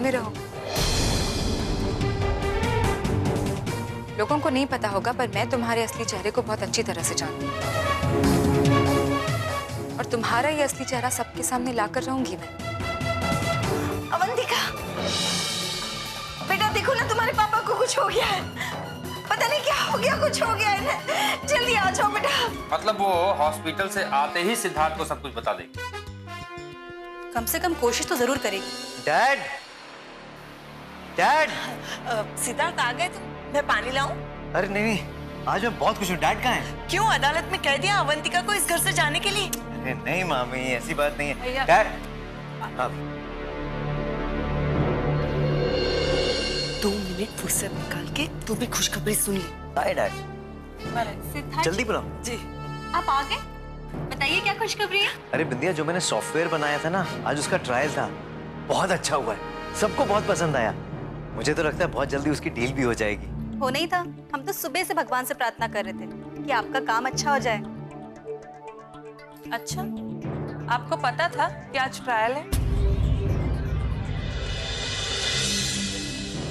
में रहो। लोगों को नहीं पता होगा पर मैं तुम्हारे असली चेहरे को बहुत अच्छी तरह से जानती हूँ, और तुम्हारा ये असली चेहरा सबके सामने लाकर रहूंगी मैं। अवंतिका, बेटा देखो ना, तुम्हारे पापा को कुछ हो गया है। पता नहीं क्या हो गया, कुछ हो गया है ना। जल्दी आ जाओ बेटा। मतलब वो हॉस्पिटल से आते ही सिद्धार्थ को सब कुछ बता देगी? कम से कम कोशिश तो जरूर करेगी। Dad, dad. सिद्धार्थ आ गए तुम? मैं पानी लाऊं? अरे नहीं, आज मैं बहुत खुश हूँ। डैड कहाँ है? क्यों, अदालत में कह दिया अवंतिका को इस घर से जाने के लिए? अरे नहीं मामी, ऐसी बात नहीं है। भैया। डैड, 2 मिनट फुर्सत निकाल के तू भी खुशखबरी सुन ली। Hi dad. सिद्धार्थ जल्दी बुलाओ। जी। आप आ गए? बताइए क्या खुशखबरी है? अरे बिंदिया, जो मैंने सॉफ्टवेयर बनाया था ना, आज उसका ट्रायल था। बहुत अच्छा हुआ है, सबको बहुत पसंद आया। मुझे तो लगता है बहुत जल्दी उसकी डील भी हो जाएगी। हो नहीं था, हम तो सुबह से भगवान से प्रार्थना कर रहे थे कि आपका काम अच्छा हो जाए। अच्छा, आपको पता था कि आज ट्रायल है?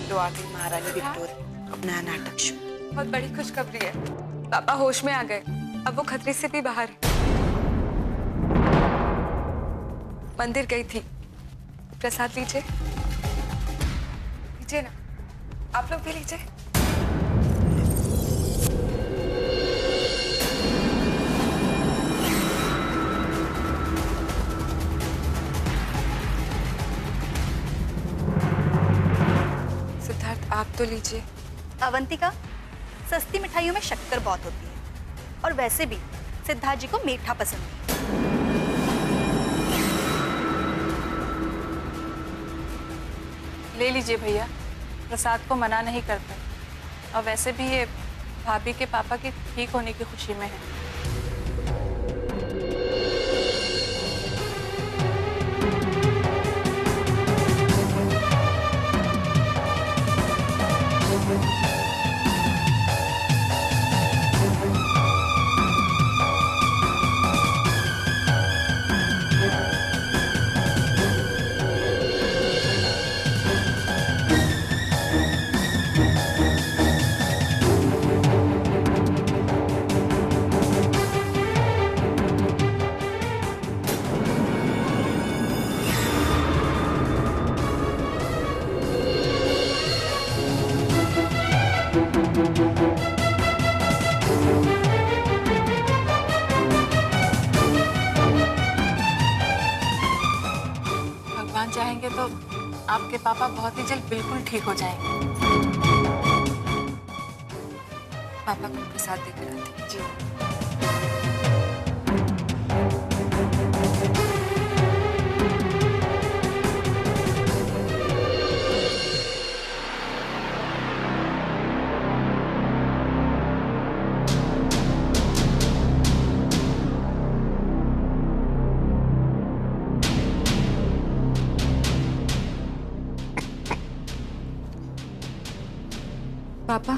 तो आ गई महारानी विक्टोरिया, अपना नाटक शुरू। बहुत बड़ी खुशखबरी है। पापा होश में आ गए, अब वो खतरे से भी बाहर है। मंदिर गई थी। प्रसाद लीजिए, लीजिए ना, आप लोग भी लीजिए। सिद्धार्थ आप तो लीजिए। अवंतिका, सस्ती मिठाइयों में शक्कर बहुत होती है, और वैसे भी सिद्धार्थ जी को मीठा पसंद है। ले लीजिए भैया, प्रसाद को मना नहीं करता। और वैसे भी ये भाभी के पापा के ठीक होने की खुशी में है। भगवान चाहेंगे तो आपके पापा बहुत ही जल्द बिल्कुल ठीक हो जाएंगे। पापा को प्रसाद देकर आती हूँ। जी। पापा,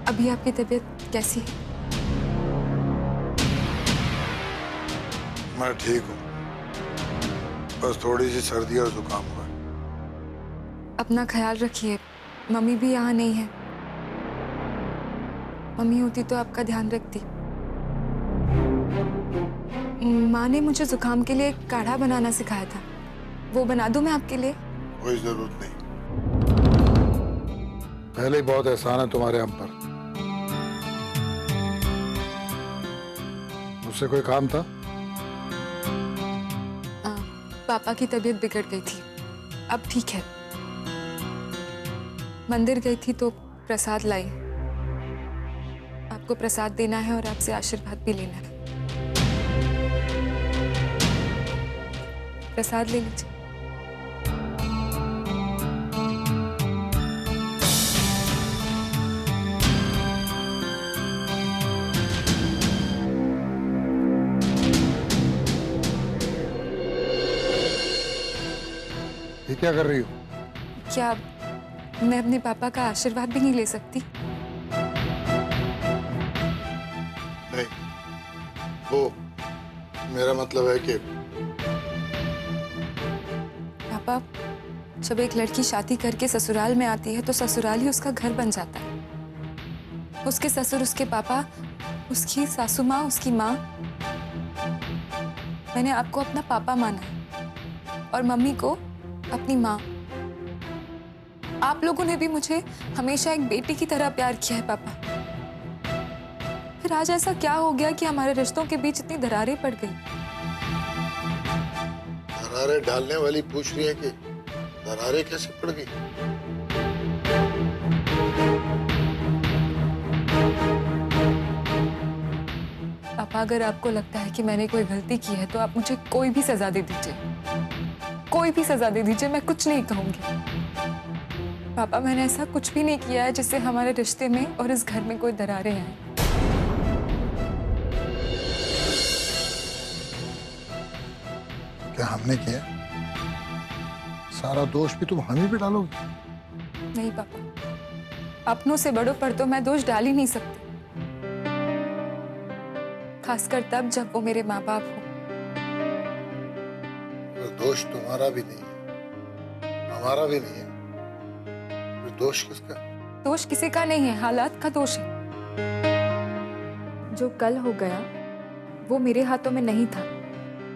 अभी आपकी तबीयत कैसी है? मैं ठीक हूँ, बस थोड़ी सी सर्दी और जुकाम हुआ है। अपना ख्याल रखिए, मम्मी भी यहाँ नहीं है। मम्मी होती तो आपका ध्यान रखती। माँ ने मुझे जुकाम के लिए काढ़ा बनाना सिखाया था, वो बना दूं मैं आपके लिए? कोई जरूरत नहीं, पहले ही बहुत एहसान है तुम्हारे हम पर। मुझसे कोई काम था? पापा की तबीयत बिगड़ गई थी, अब ठीक है। मंदिर गई थी तो प्रसाद लाई। आपको प्रसाद देना है और आपसे आशीर्वाद भी लेना है। प्रसाद ले लीजिए। ये क्या कर रही हो? क्या मैं अपने पापा का आशीर्वाद भी नहीं ले सकती? नहीं, वो मेरा मतलब है कि पापा, जब एक लड़की शादी करके ससुराल में आती है तो ससुराल ही उसका घर बन जाता है। उसके ससुर, उसके पापा, उसकी सासू माँ, उसकी माँ। मैंने आपको अपना पापा माना है और मम्मी को अपनी माँ। आप लोगों ने भी मुझे हमेशा एक बेटी की तरह प्यार किया है पापा। फिर आज ऐसा क्या हो गया कि हमारे रिश्तों के बीच इतनी दरारें पड़ गई? दरारें डालने वाली पूछ रही है कि दरारें कैसे पड़ गई? पापा, अगर आपको लगता है कि मैंने कोई गलती की है तो आप मुझे कोई भी सजा दे दीजिए, कोई भी सजा दे दीजिए, मैं कुछ नहीं कहूंगी। पापा, मैंने ऐसा कुछ भी नहीं किया है जिससे हमारे रिश्ते में और इस घर में कोई दरारें आए। क्या हमने किया? सारा दोष भी तुम हम ही पे डालोगे? नहीं पापा, अपनों से बड़ों पर तो मैं दोष डाल ही नहीं सकती, खासकर तब जब वो मेरे माँ बाप हो। तो दोष तुम्हारा भी नहीं है, हमारा भी नहीं है, तो दोष किसका? दोष किसी का नहीं है, हालात का दोष है। जो कल हो गया वो मेरे हाथों में नहीं था,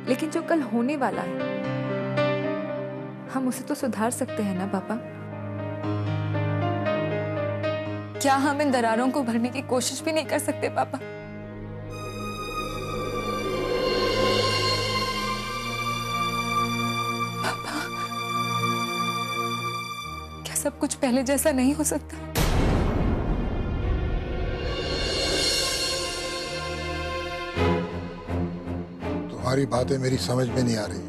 लेकिन जो कल होने वाला है हम उसे तो सुधार सकते हैं ना पापा। क्या हम इन दरारों को भरने की कोशिश भी नहीं कर सकते पापा? पापा, क्या सब कुछ पहले जैसा नहीं हो सकता? तुम्हारी बातें मेरी समझ में नहीं आ रही।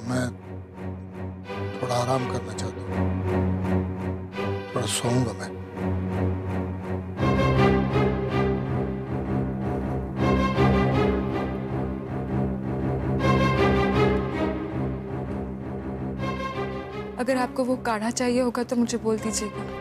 मैं थोड़ा आराम करना चाहता हूँ, थोड़ा सोऊंगा मैं। अगर आपको वो काढ़ा चाहिए होगा तो मुझे बोल दीजिएगा।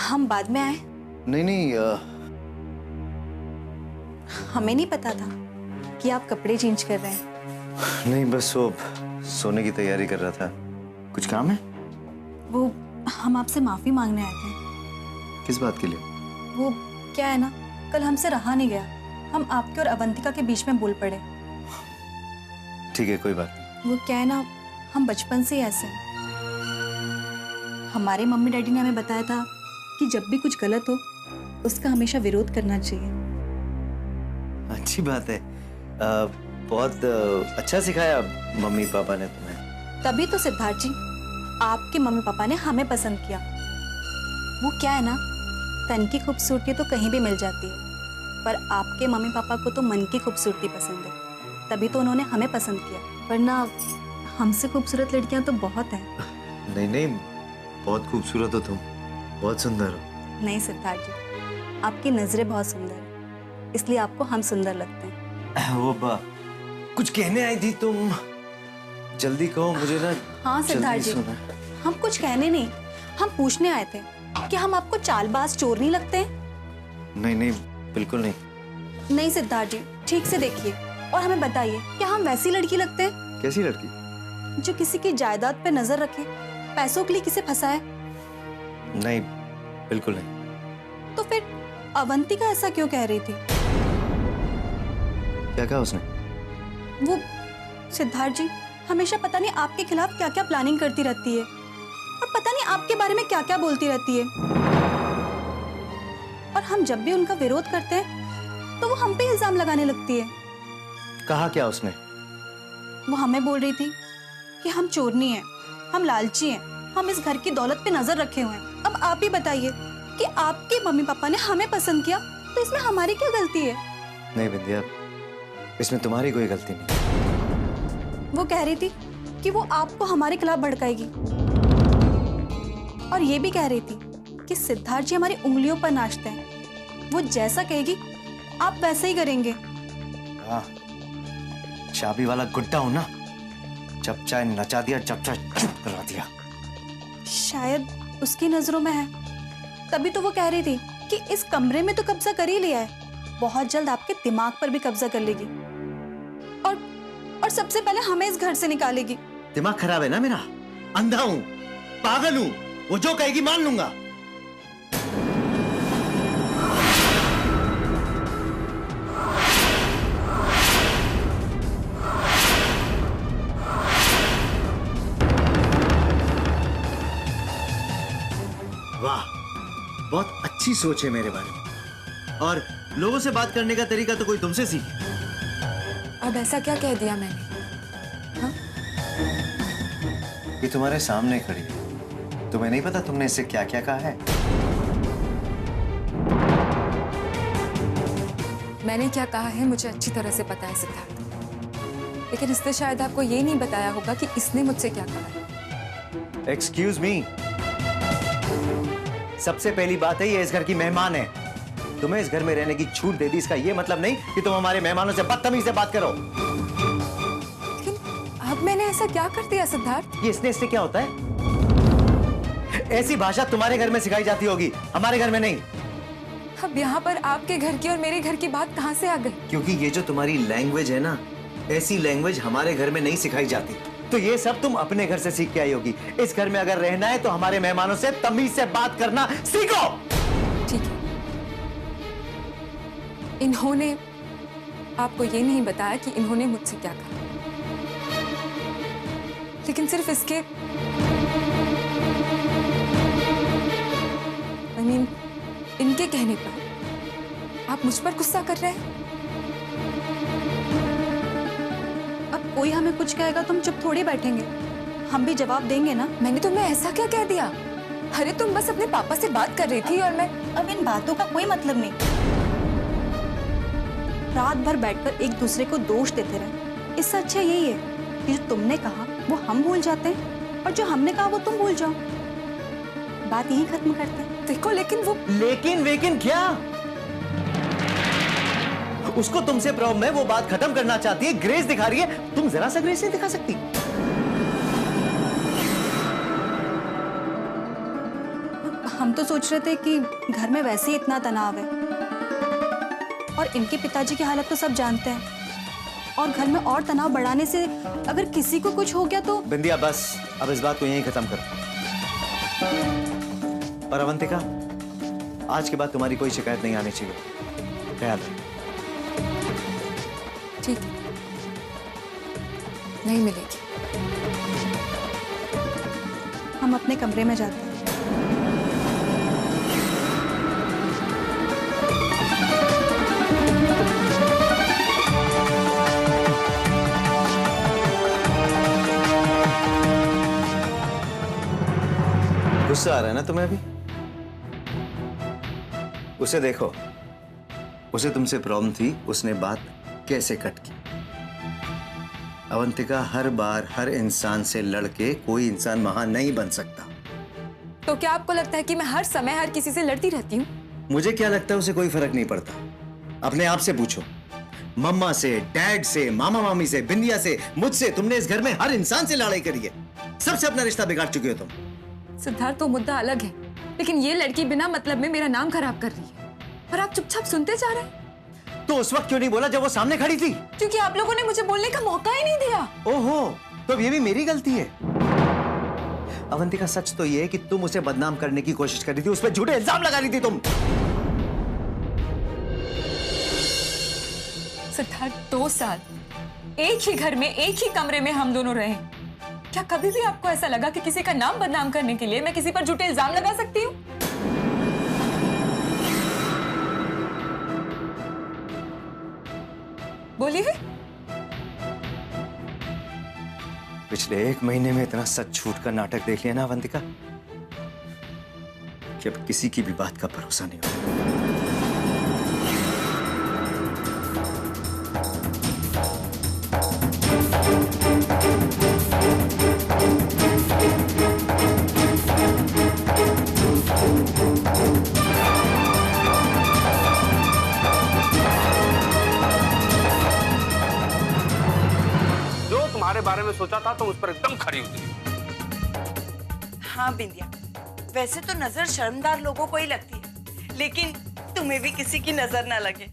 हम बाद में आए? नहीं नहीं, हमें नहीं पता था कि आप कपड़े चेंज कर रहे हैं। नहीं, बस वो सोने की तैयारी कर रहा था। कुछ काम है? वो हम आपसे माफी मांगने आए थे। किस बात के लिए? वो क्या है ना, कल हमसे रहा नहीं गया, हम आपके और अवंतिका के बीच में बोल पड़े। ठीक है, कोई बात नहीं। वो क्या है ना, हम बचपन से ही ऐसे हैं। हमारे मम्मी डैडी ने हमें बताया था कि जब भी कुछ गलत हो उसका हमेशा विरोध करना चाहिए। अच्छी बात है। बहुत अच्छा सिखाया मम्मी पापा ने तुम्हें। तभी तो सिद्धार्थ जी, आपके मम्मी पापा ने हमें पसंद किया। वो क्या है ना, तन की खूबसूरती तो कहीं भी मिल जाती है, पर आपके मम्मी पापा को तो मन की खूबसूरती पसंद है, तभी तो उन्होंने हमें पसंद किया। वरना हमसे खूबसूरत लड़कियां तो बहुत हैं। नहीं नहीं, बहुत खूबसूरत हो तुम, बहुत सुंदर हो। नहीं सिद्धार्थ जी, आपकी नजरें बहुत सुंदर है, इसलिए आपको हम सुंदर लगते हैं। वो कुछ कहने आई थी तुम, जल्दी कहो मुझे ना। हाँ सिद्धार्थ जल्दी जी, सुना। हम कुछ कहने नहीं, हम पूछने आए थे कि हम आपको चालबाज चोर नहीं लगते हैं? नहीं नहीं, बिल्कुल नहीं। नहीं सिद्धार्थ जी, ठीक से देखिए और हमें बताइए, क्या हम वैसी लड़की लगते हैं कैसी लड़की? जो किसी की जायदाद पे नजर रखे, पैसों के लिए किसे फंसाए? नहीं, बिल्कुल नहीं। तो फिर अवंतिका ऐसा क्यों कह रही थी? क्या कहा उसने? वो सिद्धार्थ जी हमेशा पता नहीं आपके खिलाफ क्या क्या प्लानिंग करती रहती है, और पता नहीं आपके बारे में क्या क्या बोलती रहती है, और हम जब भी उनका विरोध करते हैं तो वो हम पे इल्जाम लगाने लगती है। कहा क्या उसने? वो हमें बोल रही थी कि हम चोरनी हैं, हम लालची हैं, हम इस घर की दौलत पे नजर रखे हुए हैं। अब आप ही बताइए, कि आपके मम्मी पापा ने हमें पसंद किया, तो इसमें हमारी क्या गलती है? नहीं बिंदिया, इसमें तुम्हारी कोई गलती नहीं। वो कह रही थी कि वो आपको हमारे खिलाफ भड़काएगी, और ये भी कह रही थी कि सिद्धार्थ जी हमारी उंगलियों पर नाचते हैं, वो जैसा कहेगी आप वैसे ही करेंगे। हाँ, चाबी वाला गुड्डा हूं ना, जब चाहे नचा दिया, जब चाहे चुप करा दिया। शायद उसकी नजरों में है, तभी तो वो कह रही थी कि इस कमरे में तो कब्जा कर ही लिया है, बहुत जल्द आपके दिमाग पर भी कब्जा कर लेगी, और सबसे पहले हमें इस घर से निकालेगी। दिमाग खराब है ना मेरा, अंधा हूं, पागल हूं, वो जो कहेगी मान लूंगा। वाह, बहुत अच्छी सोच है मेरे बारे में, और लोगों से बात करने का तरीका तो कोई तुमसे सीखे। अब ऐसा क्या कह दिया मैंने? ये तुम्हारे सामने खड़ी है, तुम्हें नहीं पता तुमने इससे क्या क्या कहा है? मैंने क्या कहा है मुझे अच्छी तरह से पता है सिद्धार्थ, लेकिन इसने शायद आपको ये नहीं बताया होगा कि इसने मुझसे क्या कहा है। एक्सक्यूज मी, सबसे पहली बात है ये इस घर की मेहमान है, तुम्हें इस घर में रहने की छूट दे दी, इसका ये मतलब नहीं कि तुम हमारे मेहमानों से बदतमीजी से बात करो। लेकिन अब मैंने ऐसा क्या कर दिया सिद्धार्थ? ये इसने क्या होता है? ऐसी भाषा तुम्हारे घर में सिखाई जाती होगी, हमारे घर में नहीं। अब यहाँ पर आपके घर की और मेरे घर की बात कहाँ से आ गई? क्योंकि ये जो तुम्हारी लैंग्वेज है ना, ऐसी लैंग्वेज हमारे घर में नहीं सिखाई जाती, तो ये सब तुम अपने घर से सीख के आई होगी। इस घर में अगर रहना है तो हमारे मेहमानों से तमीज से बात करना सीखो। ठीक है, इन्होंने आपको ये नहीं बताया कि इन्होंने मुझसे क्या कहा, लेकिन सिर्फ इसके इनके कहने पर आप मुझ पर गुस्सा कर रहे हैं। अब कोई हमें कुछ कहेगा तो हम चुप थोड़ी बैठेंगे, हम भी जवाब देंगे ना। मैंने तुम्हें ऐसा क्या कह दिया? अरे तुम बस अपने पापा से बात कर रही थी और मैं। अब इन बातों का कोई मतलब नहीं, रात भर बैठकर एक दूसरे को दोष देते रहे, इससे अच्छा यही है कि जो तुमने कहा वो हम भूल जाते हैं, और जो हमने कहा वो तुम भूल जाओ, बात यही खत्म करते हैं। देखो, लेकिन वो लेकिन क्या? उसको तुमसे प्रॉब्लम है, वो बात खत्म करना चाहती है, ग्रेस दिखा रही है, तुम जरा सा ग्रेस नहीं दिखा सकती? हम तो सोच रहे थे कि घर में वैसे ही इतना तनाव है, और इनके पिताजी की हालत तो सब जानते हैं, और घर में और तनाव बढ़ाने से अगर किसी को कुछ हो गया तो। बिंदिया बस, अब इस बात को यहीं खत्म करो। और अवंतिका, आज के बाद तुम्हारी कोई शिकायत नहीं आनी चाहिए, ख्याल रखो। ठीक है, नहीं मिलेगी। हम अपने कमरे में जाते हैं। गुस्सा आ रहा है ना तुम्हें अभी? उसे देखो, उसे तुमसे प्रॉब्लम थी, उसने बात कैसे कट की। अवंतिका, हर बार हर इंसान से लड़के कोई इंसान महान नहीं बन सकता। तो क्या आपको लगता है कि मैं हर समय हर किसी से लड़ती रहती हूँ? मुझे क्या लगता है उसे कोई फर्क नहीं पड़ता। अपने आप से पूछो, मम्मा से, डैड से, मामा मामी से, बिंदिया से, मुझसे, तुमने इस घर में हर इंसान से लड़ाई करी है, सबसे अपना रिश्ता बिगाड़ चुके हो तुम। सिद्धार्थ, तो मुद्दा अलग है, लेकिन ये लड़की बिना मतलब में मेरा नाम खराब कर रही है, और आप चुपचाप सुनते जा रहे हैं। तो उस वक्त क्यों नहीं बोला जब वो सामने खड़ी थी? क्योंकि आप लोगों ने मुझे बोलने का मौका ही नहीं दिया। ओहो, तो अब ये भी मेरी गलती है। अवंतिका, सच तो ये है कि तुम उसे बदनाम करने की कोशिश कर रही थी, उस पर झूठे इल्जाम लगा रही थी तुम। सिद्धार्थ, 2 साल एक ही घर में, एक ही कमरे में हम दोनों रहे, क्या कभी भी आपको ऐसा लगा कि किसी का नाम बदनाम करने के लिए मैं किसी पर झूठे इल्जाम लगा सकती हूँ? बोलिए। पिछले 1 महीने में इतना सच झूठ का नाटक देख लिया ना अवंतिका, कि अब किसी की भी बात का भरोसा नहीं होता। जो तुम्हारे बारे में सोचा था तुम उस पर एकदम खरी उतरी। हाँ बिंदिया, वैसे तो नजर शर्मदार लोगों को ही लगती है, लेकिन तुम्हें भी किसी की नजर ना लगे।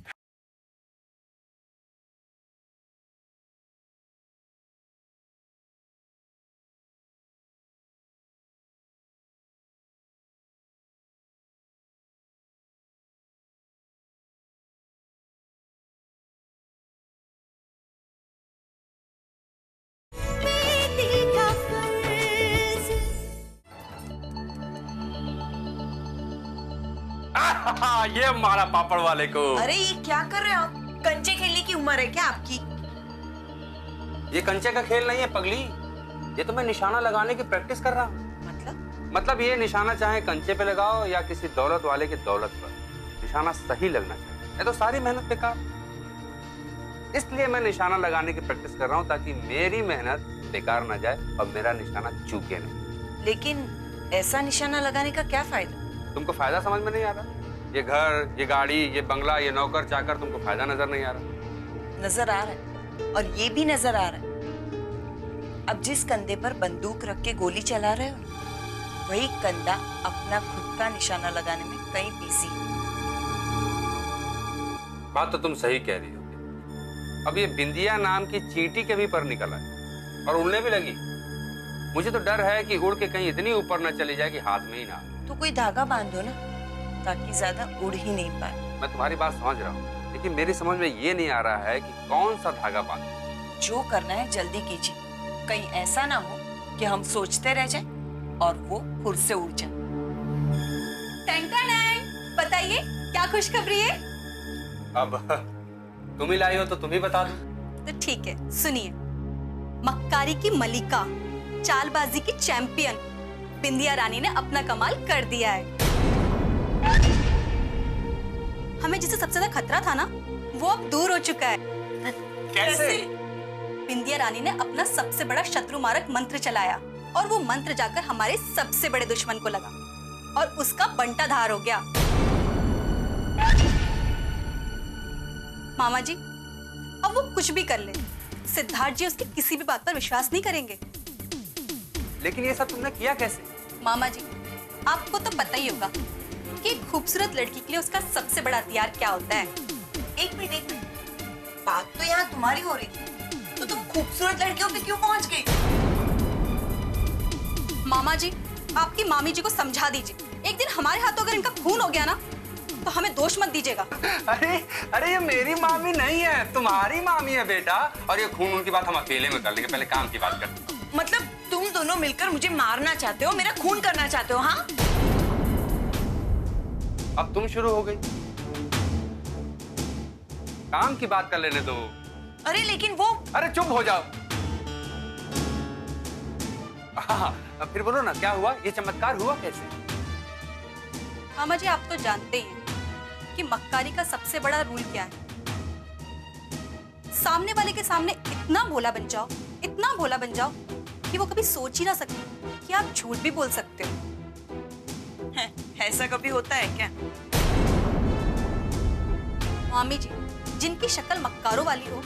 ये मारा पापड़ वाले को। अरे ये क्या कर रहे हो आप? कंचे खेलने की उम्र है क्या आपकी? ये कंचे का खेल नहीं है पगली, ये तो मैं निशाना लगाने की प्रैक्टिस कर रहा हूँ। मतलब ये निशाना चाहे कंचे पे लगाओ या किसी दौलत वाले की दौलत पर, निशाना सही लगना चाहिए, ये तो सारी मेहनत बेकार। इसलिए मैं निशाना लगाने की प्रैक्टिस कर रहा हूँ ताकि मेरी मेहनत बेकार ना जाए और मेरा निशाना चूके नहीं। लेकिन ऐसा निशाना लगाने का क्या फायदा? तुमको फायदा समझ में नहीं आ रहा? ये घर, ये गाड़ी, ये बंगला, ये नौकर चाकर, तुमको फायदा नजर नहीं आ रहा? नजर आ रहा है, और ये भी नजर आ रहा है। अब जिस कंधे पर बंदूक रख के गोली चला रहे हो, वही कंधा अपना खुद का निशाना लगाने में कहीं बिजी। बात तो तुम सही कह रही हो। अब ये बिंदिया नाम की चींटी के भी पर निकल आए और उड़ने भी लगी। मुझे तो डर है कि उड़ के कहीं इतनी ऊपर न चली जाए कि हाथ में ही ना आए। तो कोई धागा बांधो ना, ताकि ज्यादा उड़ ही नहीं पाए। मैं तुम्हारी बात समझ रहा हूँ, लेकिन मेरी समझ में ये नहीं आ रहा है कि कौन सा धागा बांधो। जो करना है जल्दी कीजिए, कहीं ऐसा ना हो कि हम सोचते रह जाए और वो खुद से उड़ जाए। बताइए क्या खुशखबरी है? अब तुम ही लाई हो तो तुम ही बता दो। तो ठीक है, सुनिए। मक्कारी की मलिका, चालबाजी की चैंपियन बिंदिया रानी ने अपना कमाल कर दिया है। हमें जिसे सबसे ज्यादा खतरा था ना, वो अब दूर हो चुका है। कैसे? बिंदिया रानी ने अपना सबसे बड़ा शत्रु मारक मंत्र चलाया और वो मंत्र जाकर हमारे सबसे बड़े दुश्मन को लगा और उसका बंटाधार हो गया। मामा जी, अब वो कुछ भी कर ले, सिद्धार्थ जी उसकी किसी भी बात पर विश्वास नहीं करेंगे। लेकिन ये सब तुमने किया कैसे? मामा जी, आपको तो पता ही होगा कि एक खूबसूरत लड़की के लिए उसका सबसे बड़ा हथियार क्या होता है। एक मिनट, बात तो यहाँ तुम्हारी हो रही थी, तो तुम खूबसूरत लड़कियों पे क्यों पहुंच गई? मामा जी, आपकी मामी जी को समझा दीजिए। एक दिन हमारे हाथों अगर इनका खून हो गया ना, तो हमें दोष मत दीजिएगा। अरे ये मेरी मामी नहीं है, तुम्हारी मामी है बेटा। और ये खून उनकी बात हम अकेले में कर लेंगे, पहले काम की बात करते हैं। मतलब तुम दोनों मिलकर मुझे मारना चाहते हो, मेरा खून करना चाहते हो? हाँ, अब तुम शुरू हो गई। काम की बात कर लेने दो। अरे लेकिन वो, अरे चुप हो जाओ। हाँ, फिर बोलो ना, क्या हुआ? ये चमत्कार हुआ कैसे? मामा जी, आप तो जानते ही हैं कि मक्कारी का सबसे बड़ा रूल क्या है। सामने वाले के सामने इतना भोला बन जाओ, इतना भोला बन जाओ कि वो कभी सोच ही ना सके कि आप झूठ भी बोल सकते हो। ऐसा कभी होता है क्या? मामी जी, जिनकी शक्ल मक्कारों वाली हो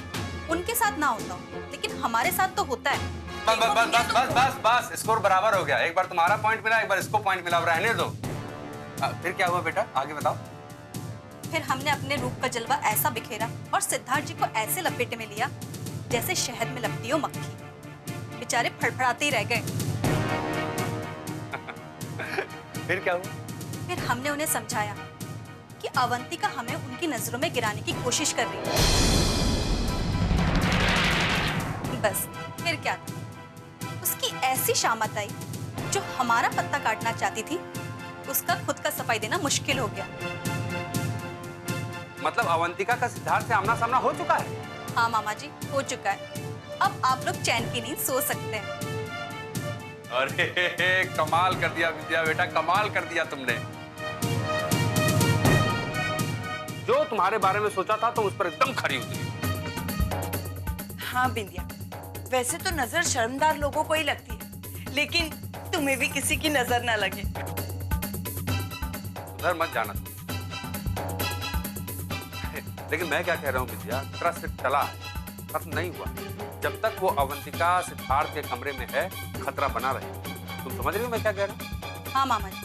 उनके साथ ना होता हो, लेकिन हमारे साथ तो होता है। बस बस बस बस बस बस, स्कोर बराबर हो गया। एक बार तुम्हारा पॉइंट मिला, एक बार इसको पॉइंट मिला, रहने दो। फिर क्या हुआ बेटा, आगे बताओ। फिर हमने अपने रूप का जलवा ऐसा बिखेरा और सिद्धार्थ जी को ऐसे लपेटे में लिया जैसे शहद में लपटी हो मक्खी। बेचारे फड़फड़ाते ही रह गए। फिर क्या हुआ? फिर हमने उन्हें समझाया कि अवंतिका हमें उनकी नजरों में गिराने की कोशिश कर रही है। बस फिर क्या था, उसकी ऐसी शामत आई जो हमारा पत्ता काटना चाहती थी, उसका खुद का सफाई देना मुश्किल हो गया। मतलब अवंतिका का सिद्धार्थ से आमना सामना हो चुका है? हाँ मामा जी, हो चुका है। अब आप लोग चैन की नींद सो सकते हैं। अरे कमाल कर दिया विद्या बेटा, कमाल कर दिया तुमने। तुम्हारे बारे में सोचा था तुम उस पर एकदम खरी उतरी। हाँ बिंदिया, वैसे तो नजर शर्मदार लोगों को ही लगती है, लेकिन तुम्हें भी किसी की नजर ना लगे। उधर मत जाना तुम। लेकिन मैं क्या कह रहा हूँ विद्या, खतरा सिर्फ टला है, खत्म नहीं हुआ। जब तक वो अवंतिका सिद्धार्थ के कमरे में है, खतरा बना रहे। तुम समझ रही हो मैं क्या कह रहा हूँ? हाँ मामा जी,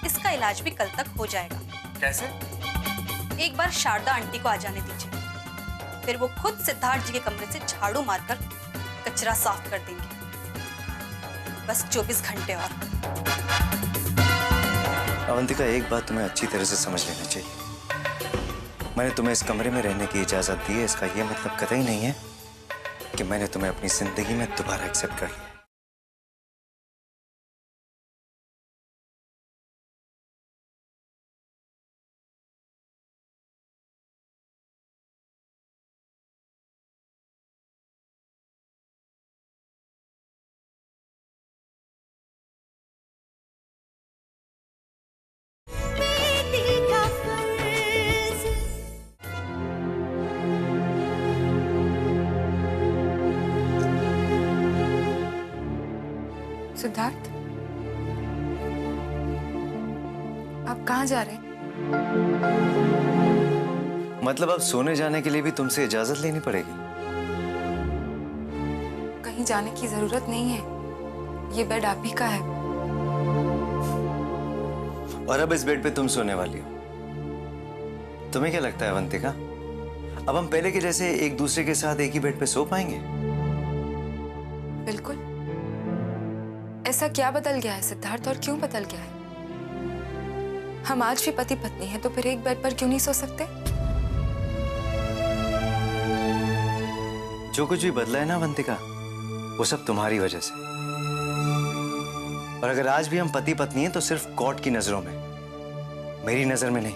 इसका इलाज भी कल तक हो जाएगा। कैसे? एक बार शारदा आंटी को आ जाने दीजिए, फिर वो खुद सिद्धार्थ जी के कमरे से झाड़ू मारकर कचरा साफ कर देंगे। बस 24 घंटे और। अवंतिका, एक बात तुम्हें अच्छी तरह से समझ लेना चाहिए। मैंने तुम्हें इस कमरे में रहने की इजाजत दी है, इसका यह मतलब कतई नहीं है कि मैंने तुम्हें अपनी जिंदगी में दोबारा एक्सेप्ट कर लिया। सिद्धार्थ, आप कहाँ जा रहे हैं? मतलब अब सोने जाने के लिए भी तुमसे इजाजत लेनी पड़ेगी? कहीं जाने की जरूरत नहीं है, ये बेड आप ही का है। और अब इस बेड पे तुम सोने वाली हो। तुम्हें क्या लगता है अवंतिका, अब हम पहले के जैसे एक दूसरे के साथ एक ही बेड पे सो पाएंगे? बिल्कुल। ऐसा क्या बदल गया है सिद्धार्थ, और क्यों बदल गया है? हम आज भी पति पत्नी हैं, तो फिर एक बेड पर क्यों नहीं सो सकते? जो कुछ भी बदला है ना अवंतिका, वो सब तुम्हारी वजह से। और अगर आज भी हम पति पत्नी हैं तो सिर्फ कोर्ट की नजरों में, मेरी नजर में नहीं।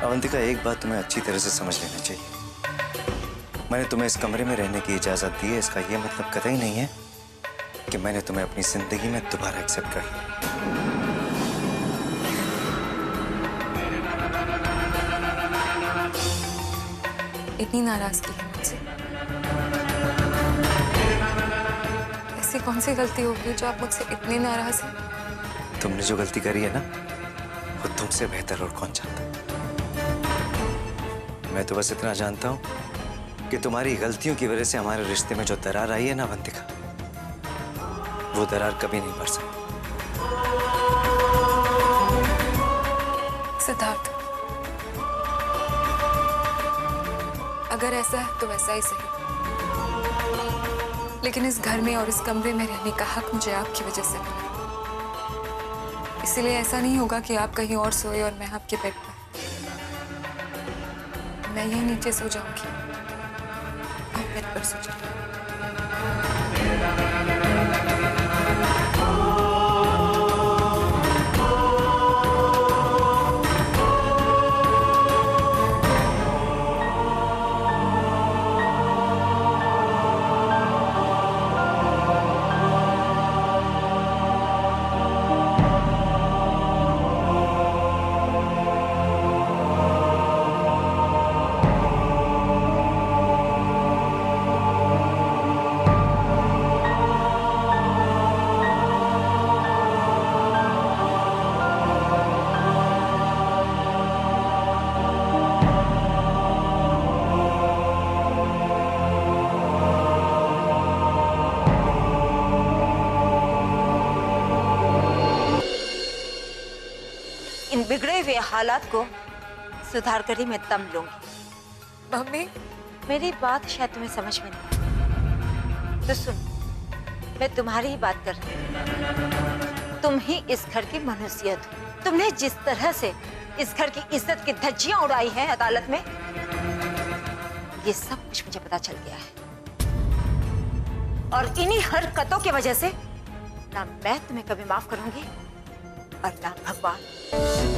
अवंतिका, एक बात तुम्हें अच्छी तरह से समझ लेना चाहिए। मैंने तुम्हें इस कमरे में रहने की इजाजत दी है, इसका यह मतलब कतई नहीं है कि मैंने तुम्हें अपनी जिंदगी में दोबारा एक्सेप्ट कर लिया। इतनी नाराजगी है मुझसे? ऐसी कौन सी गलती होगी जो आप मुझसे इतने नाराज हैं? तुमने जो गलती करी है ना, वो तुमसे बेहतर और कौन जानता। मैं तो बस इतना जानता हूं कि तुम्हारी गलतियों की वजह से हमारे रिश्ते में जो दरार आई है ना अवंतिका, वो दरार कभी नहीं भर सकती। सिद्धार्थ, अगर ऐसा है तो वैसा ही सही, लेकिन इस घर में और इस कमरे में रहने का हक मुझे आपकी वजह से मिला। इसलिए ऐसा नहीं होगा कि आप कहीं और सोए और मैं आपके बेड पर। मैं यहीं नीचे सो जाऊंगी, आप बेड पर सो जाइए। इन बिगड़े हुए हालात को सुधार कर ही मैं दम लूंगी। मम्मी, मेरी बात शायद तुम्हें समझ में नहीं, तो सुन, मैं तुम्हारी ही बात कर रही हूँ। तुम ही इस घर की मनुष्यत हो। तुमने जिस तरह से इस घर की इज्जत की धज्जियां उड़ाई हैं अदालत में, ये सब कुछ मुझे पता चल गया है। और इन्हीं हरकतों की वजह से ना मैं तुम्हें कभी माफ करूंगी और ना भगवान।